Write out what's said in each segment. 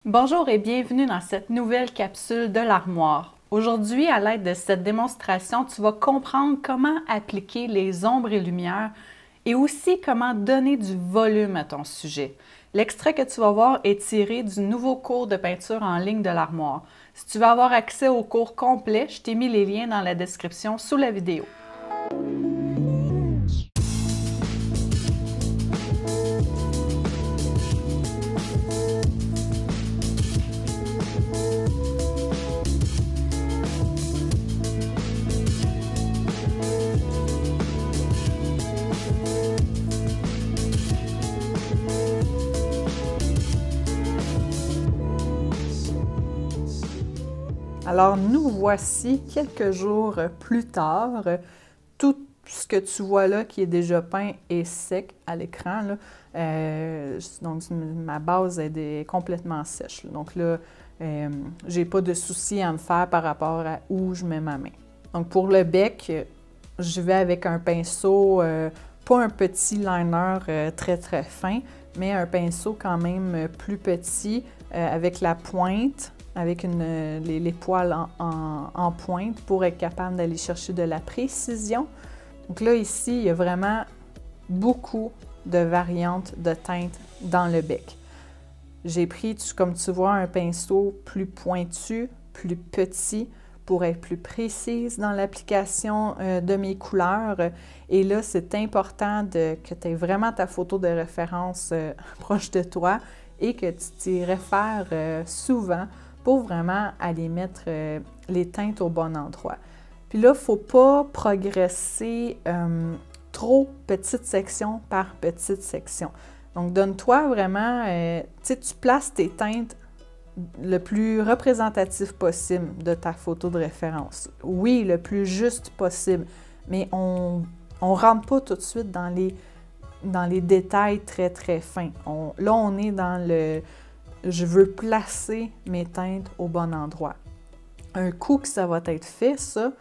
Bonjour et bienvenue dans cette nouvelle capsule de l'armoire. Aujourd'hui, à l'aide de cette démonstration, tu vas comprendre comment appliquer les ombres et lumières et aussi comment donner du volume à ton sujet. L'extrait que tu vas voir est tiré du nouveau cours de peinture en ligne de l'armoire. Si tu veux avoir accès au cours complet, je t'ai mis les liens dans la description sous la vidéo. Alors, nous voici quelques jours plus tard. Tout ce que tu vois là qui est déjà peint est sec à l'écran. Donc, ma base est complètement sèche. Donc là, j'ai pas de souci à me faire par rapport à où je mets ma main. Donc, pour le bec, je vais avec un pinceau, pas un petit liner très très fin, mais un pinceau quand même plus petit avec la pointe, avec les poils en pointe pour être capable d'aller chercher de la précision. Donc là, ici, il y a vraiment beaucoup de variantes de teintes dans le bec. J'ai pris, comme tu vois, un pinceau plus pointu, plus petit, pour être plus précise dans l'application de mes couleurs. Et là, c'est important que tu aies vraiment ta photo de référence proche de toi et que tu t'y réfères souvent pour vraiment aller mettre les teintes au bon endroit. Puis là, il ne faut pas progresser trop petite section par petite section. Donc, donne-toi vraiment, tu places tes teintes le plus représentatif possible de ta photo de référence. Oui, le plus juste possible, mais on ne rentre pas tout de suite dans les détails très, très fins. Là, on est dans le « je veux placer mes teintes au bon endroit ». Un coup que ça va être fait, ça,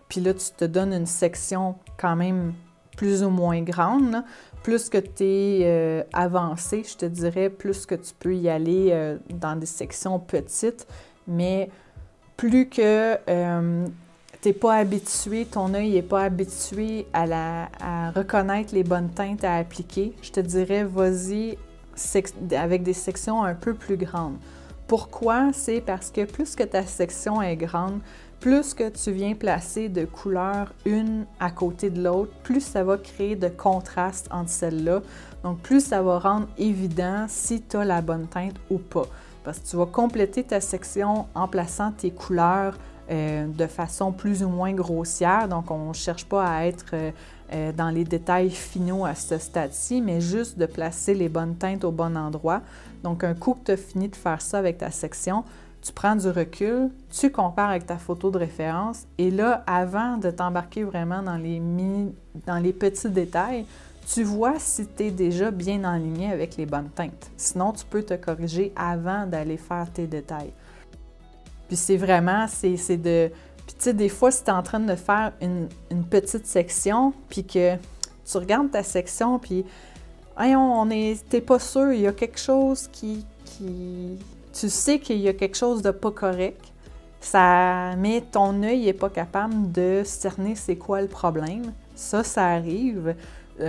puis là, tu te donnes une section quand même plus ou moins grande, là. Plus que tu es avancé, je te dirais, plus que tu peux y aller dans des sections petites, mais plus que tu n'es pas habitué, ton œil n'est pas habitué à reconnaître les bonnes teintes à appliquer, je te dirais, vas-y avec des sections un peu plus grandes. Pourquoi? C'est parce que plus que ta section est grande, plus que tu viens placer de couleurs une à côté de l'autre, plus ça va créer de contraste entre celles-là. Donc, plus ça va rendre évident si tu as la bonne teinte ou pas. Parce que tu vas compléter ta section en plaçant tes couleurs de façon plus ou moins grossière. Donc, on ne cherche pas à être dans les détails finaux à ce stade-ci, mais juste de placer les bonnes teintes au bon endroit. Donc, un coup que tu as fini de faire ça avec ta section, tu prends du recul, tu compares avec ta photo de référence et là, avant de t'embarquer vraiment dans les petits détails, tu vois si tu es déjà bien aligné avec les bonnes teintes. Sinon, tu peux te corriger avant d'aller faire tes détails. Puis c'est vraiment, Puis tu sais, des fois, si tu es en train de faire une petite section, puis que tu regardes ta section, puis hey, t'es pas sûr, il y a quelque chose tu sais qu'il y a quelque chose de pas correct, mais ton œil n'est pas capable de cerner c'est quoi le problème. Ça arrive,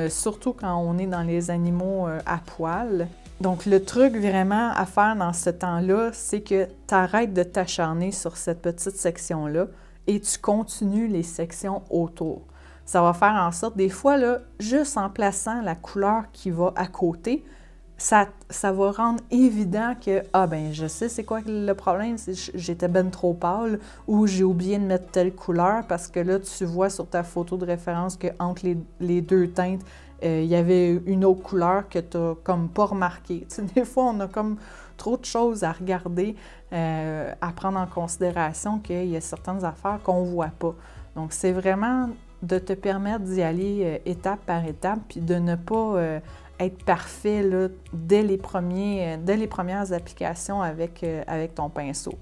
surtout quand on est dans les animaux à poil. Donc, le truc vraiment à faire dans ce temps-là, c'est que tu arrêtes de t'acharner sur cette petite section-là et tu continues les sections autour. Ça va faire en sorte, des fois, là, juste en plaçant la couleur qui va à côté, ça va rendre évident que « Ah, ben je sais c'est quoi le problème, j'étais ben trop pâle ou j'ai oublié de mettre telle couleur parce que là, tu vois sur ta photo de référence qu'entre les deux teintes, il y avait une autre couleur que tu n'as comme pas remarqué. » Tu sais, des fois, on a comme trop de choses à regarder, à prendre en considération qu'il y a certaines affaires qu'on ne voit pas. Donc, c'est vraiment de te permettre d'y aller étape par étape puis de ne pas être parfait là, dès les premières applications avec ton pinceau.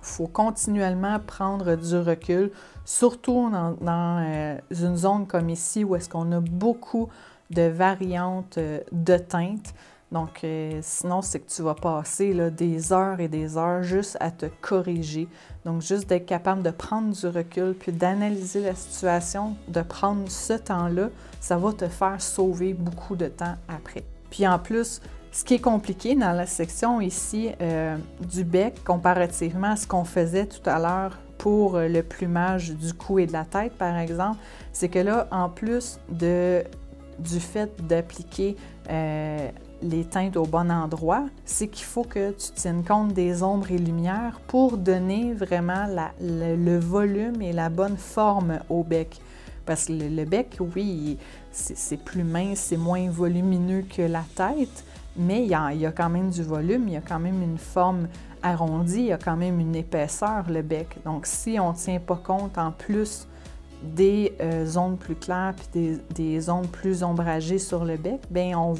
Il faut continuellement prendre du recul, surtout dans une zone comme ici où est-ce qu'on a beaucoup de variantes de teintes. Donc, sinon, c'est que tu vas passer là, des heures et des heures juste à te corriger. Donc, juste d'être capable de prendre du recul, puis d'analyser la situation, de prendre ce temps-là, ça va te faire sauver beaucoup de temps après. Puis en plus, ce qui est compliqué dans la section ici du bec, comparativement à ce qu'on faisait tout à l'heure pour le plumage du cou et de la tête, par exemple, c'est que là, en plus du fait d'appliquer les teintes au bon endroit, c'est qu'il faut que tu tiennes compte des ombres et lumières pour donner vraiment le volume et la bonne forme au bec. Parce que le bec, oui, c'est plus mince, c'est moins volumineux que la tête, mais il y a quand même du volume, il y a quand même une forme arrondie, il y a quand même une épaisseur, le bec. Donc, si on ne tient pas compte en plus des zones plus claires puis des zones plus ombragées sur le bec, bien, on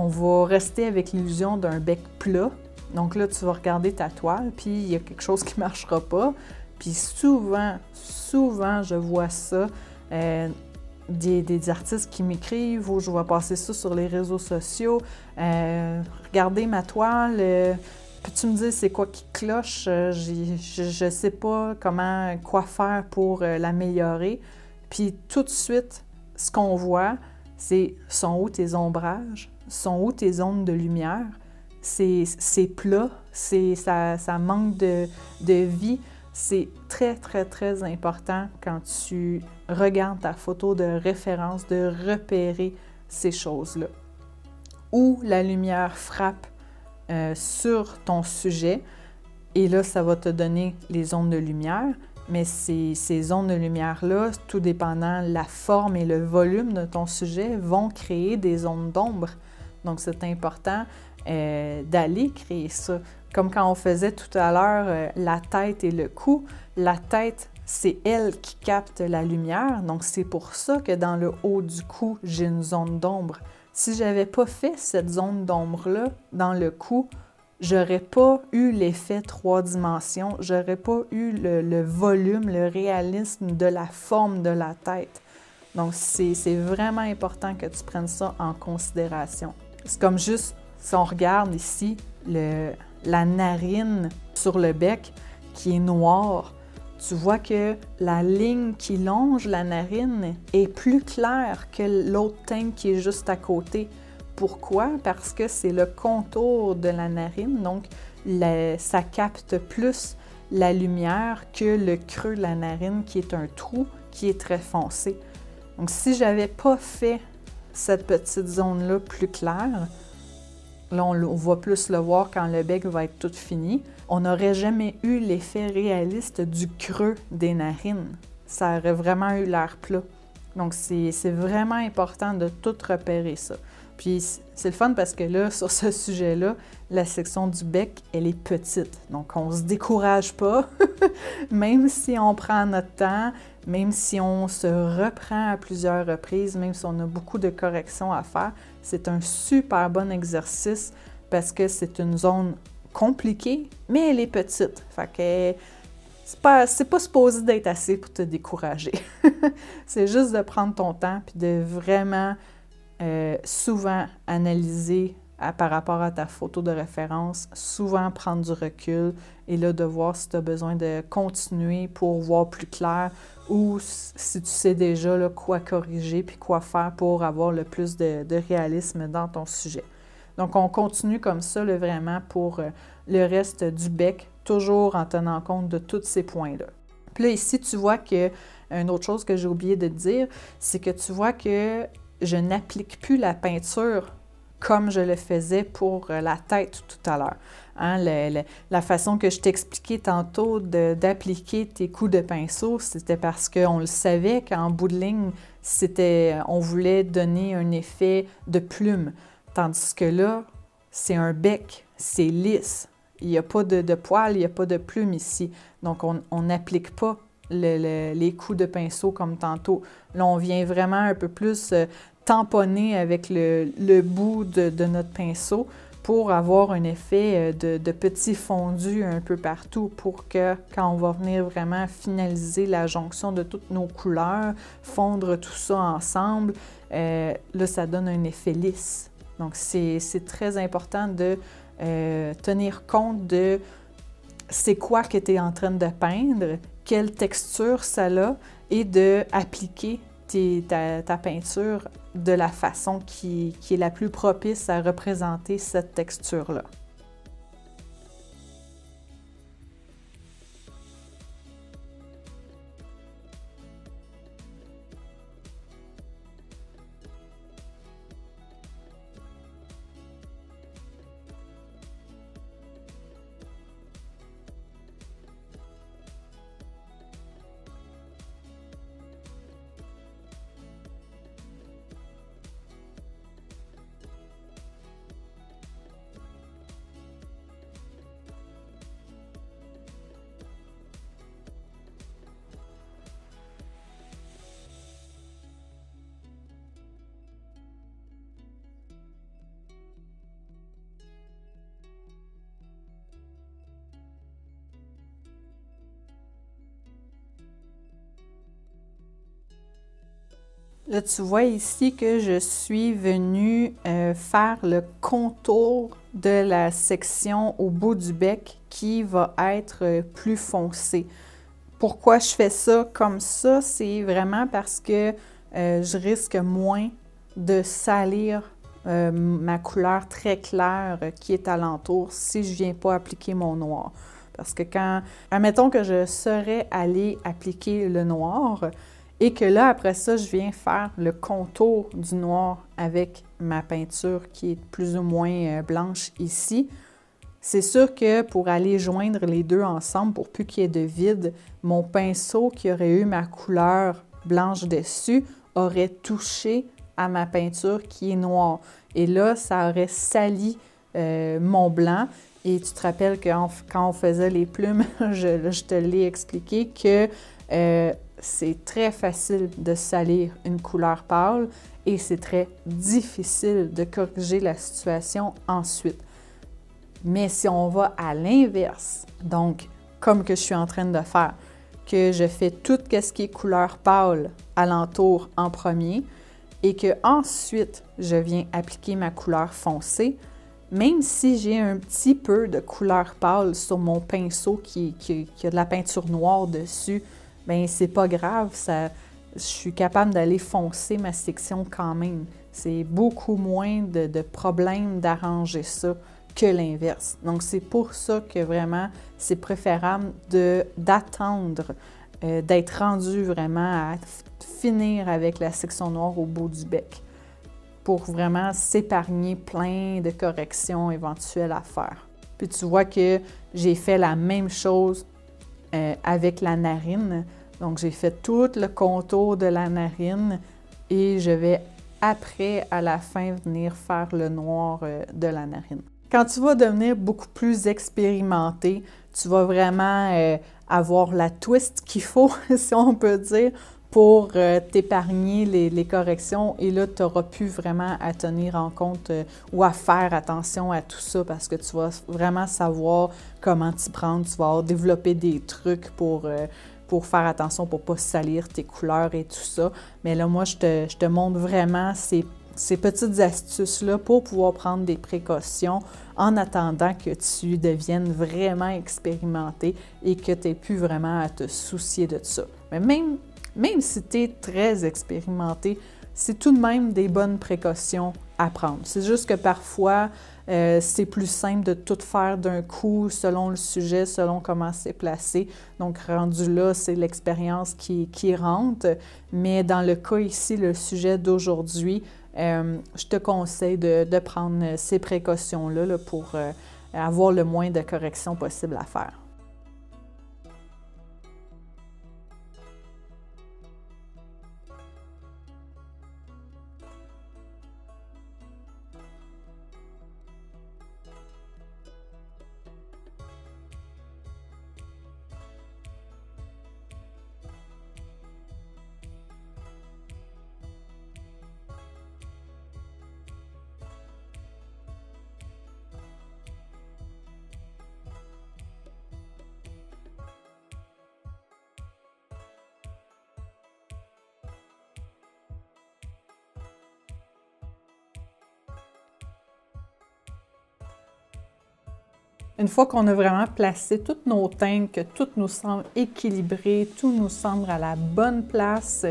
va rester avec l'illusion d'un bec plat. Donc là, tu vas regarder ta toile, puis il y a quelque chose qui ne marchera pas. Puis souvent, je vois ça, des artistes qui m'écrivent ou je vois passer ça sur les réseaux sociaux. Regardez ma toile, peux-tu me dire c'est quoi qui cloche? Je ne sais pas quoi faire pour l'améliorer. Puis tout de suite, ce qu'on voit, c'est sont où tes ombrages? Sont où tes zones de lumière? C'est plat, ça manque de vie. C'est très, très, très important quand tu regardes ta photo de référence de repérer ces choses-là. Où la lumière frappe sur ton sujet, et là, ça va te donner les zones de lumière, mais ces zones de lumière-là, tout dépendant la forme et le volume de ton sujet, vont créer des zones d'ombre. Donc, c'est important d'aller créer ça. Comme quand on faisait tout à l'heure la tête et le cou, la tête, c'est elle qui capte la lumière, donc c'est pour ça que dans le haut du cou, j'ai une zone d'ombre. Si je n'avais pas fait cette zone d'ombre-là dans le cou, j'aurais pas eu l'effet 3 dimensions, j'aurais pas eu le volume, le réalisme de la forme de la tête. Donc, c'est vraiment important que tu prennes ça en considération. C'est comme juste, si on regarde ici, la narine sur le bec qui est noire, tu vois que la ligne qui longe la narine est plus claire que l'autre teinte qui est juste à côté. Pourquoi? Parce que c'est le contour de la narine, donc ça capte plus la lumière que le creux de la narine qui est un trou qui est très foncé. Donc si j'avais pas fait cette petite zone-là plus claire, là on va plus le voir quand le bec va être tout fini, on n'aurait jamais eu l'effet réaliste du creux des narines. Ça aurait vraiment eu l'air plat. Donc c'est vraiment important de tout repérer ça. Puis c'est le fun parce que là, sur ce sujet-là, la section du bec, elle est petite. Donc on ne se décourage pas, même si on prend notre temps, même si on se reprend à plusieurs reprises, même si on a beaucoup de corrections à faire, c'est un super bon exercice parce que c'est une zone compliquée, mais elle est petite. Fait que c'est pas supposé d'être assez pour te décourager. C'est juste de prendre ton temps puis de vraiment souvent analyser par rapport à ta photo de référence, souvent prendre du recul et là de voir si tu as besoin de continuer pour voir plus clair ou si tu sais déjà là, quoi corriger puis quoi faire pour avoir le plus de réalisme dans ton sujet. Donc, on continue comme ça là, vraiment pour le reste du bec, toujours en tenant compte de tous ces points-là. Puis là, ici, tu vois que une autre chose que j'ai oublié de te dire, c'est que tu vois que je n'applique plus la peinture comme je le faisais pour la tête tout à l'heure. Hein, la façon que je t'expliquais tantôt d'appliquer tes coups de pinceau, c'était parce qu'on le savait qu'en bout de ligne, on voulait donner un effet de plume. Tandis que là, c'est un bec, c'est lisse. Il n'y a pas de poils, il n'y a pas de plume ici. Donc, on n'applique pas les coups de pinceau comme tantôt. Là, on vient vraiment un peu plus tamponner avec le bout de notre pinceau pour avoir un effet de petit fondu un peu partout pour que quand on va venir vraiment finaliser la jonction de toutes nos couleurs, fondre tout ça ensemble, là, ça donne un effet lisse. Donc, c'est très important de tenir compte de c'est quoi que tu es en train de peindre, quelle texture ça a, et d'appliquer ta peinture de la façon qui est la plus propice à représenter cette texture-là. Là, tu vois ici que je suis venue faire le contour de la section au bout du bec qui va être plus foncé. Pourquoi je fais ça comme ça? C'est vraiment parce que je risque moins de salir ma couleur très claire qui est alentour si je ne viens pas appliquer mon noir. Parce que quand, admettons que je serais allée appliquer le noir, et que là, après ça, je viens faire le contour du noir avec ma peinture qui est plus ou moins blanche ici. C'est sûr que pour aller joindre les deux ensemble, pour plus qu'il y ait de vide, mon pinceau qui aurait eu ma couleur blanche dessus aurait touché à ma peinture qui est noire. Et là, ça aurait sali mon blanc. Et tu te rappelles que quand on faisait les plumes, je te l'ai expliqué que c'est très facile de salir une couleur pâle et c'est très difficile de corriger la situation ensuite. Mais si on va à l'inverse, donc comme que je suis en train de faire, que je fais tout ce qui est couleur pâle alentour en premier et que ensuite je viens appliquer ma couleur foncée, même si j'ai un petit peu de couleur pâle sur mon pinceau qui a de la peinture noire dessus, bien, c'est pas grave, je suis capable d'aller foncer ma section quand même. C'est beaucoup moins de problèmes d'arranger ça que l'inverse. Donc, c'est pour ça que vraiment, c'est préférable d'attendre d'être rendu vraiment à finir avec la section noire au bout du bec pour vraiment s'épargner plein de corrections éventuelles à faire. Puis tu vois que j'ai fait la même chose avec la narine. Donc, j'ai fait tout le contour de la narine et je vais après, à la fin, venir faire le noir de la narine. Quand tu vas devenir beaucoup plus expérimenté, tu vas vraiment avoir la twist qu'il faut, si on peut dire, pour t'épargner les corrections. Et là, tu n'auras plus vraiment à tenir en compte ou à faire attention à tout ça parce que tu vas vraiment savoir comment t'y prendre. Tu vas développer des trucs pour faire attention pour ne pas salir tes couleurs et tout ça. Mais là, moi, je te montre vraiment ces petites astuces-là pour pouvoir prendre des précautions en attendant que tu deviennes vraiment expérimenté et que tu n'aies plus vraiment à te soucier de ça. Mais même si tu es très expérimenté, c'est tout de même des bonnes précautions à prendre. C'est juste que parfois, c'est plus simple de tout faire d'un coup selon le sujet, selon comment c'est placé. Donc, rendu là, c'est l'expérience qui rentre. Mais dans le cas ici, le sujet d'aujourd'hui, je te conseille de prendre ces précautions-là là, pour avoir le moins de corrections possible à faire. Une fois qu'on a vraiment placé toutes nos teintes, que tout nous semble équilibré, tout nous semble à la bonne place,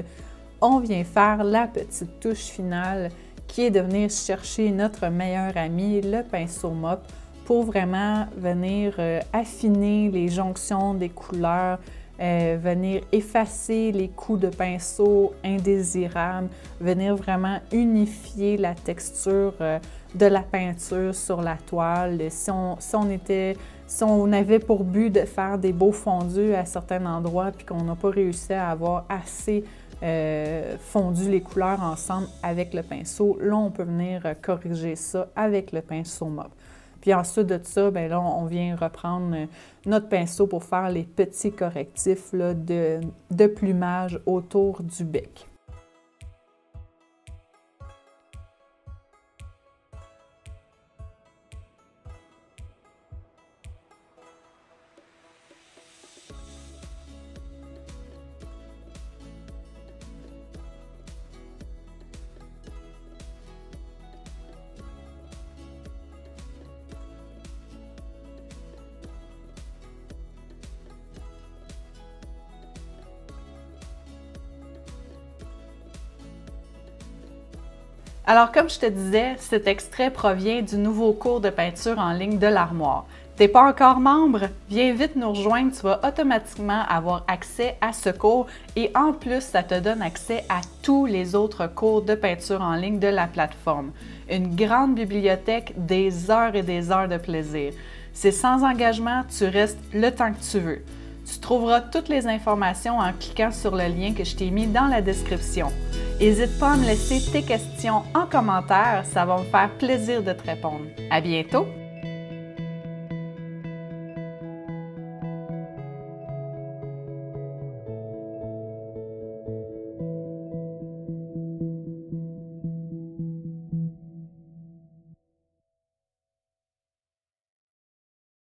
on vient faire la petite touche finale qui est de venir chercher notre meilleur ami, le pinceau mop, pour vraiment venir affiner les jonctions des couleurs, venir effacer les coups de pinceau indésirables, venir vraiment unifier la texture de la peinture sur la toile. Si on avait pour but de faire des beaux fondus à certains endroits puis qu'on n'a pas réussi à avoir assez fondu les couleurs ensemble avec le pinceau, là, on peut venir corriger ça avec le pinceau mop. Puis ensuite de ça, bien là, on vient reprendre notre pinceau pour faire les petits correctifs là, de plumage autour du bec. Alors, comme je te disais, cet extrait provient du nouveau cours de peinture en ligne de l'Armoire. T'es pas encore membre? Viens vite nous rejoindre, tu vas automatiquement avoir accès à ce cours et en plus, ça te donne accès à tous les autres cours de peinture en ligne de la plateforme. Une grande bibliothèque, des heures et des heures de plaisir. C'est sans engagement, tu restes le temps que tu veux. Tu trouveras toutes les informations en cliquant sur le lien que je t'ai mis dans la description. N'hésite pas à me laisser tes questions en commentaire, ça va me faire plaisir de te répondre. À bientôt!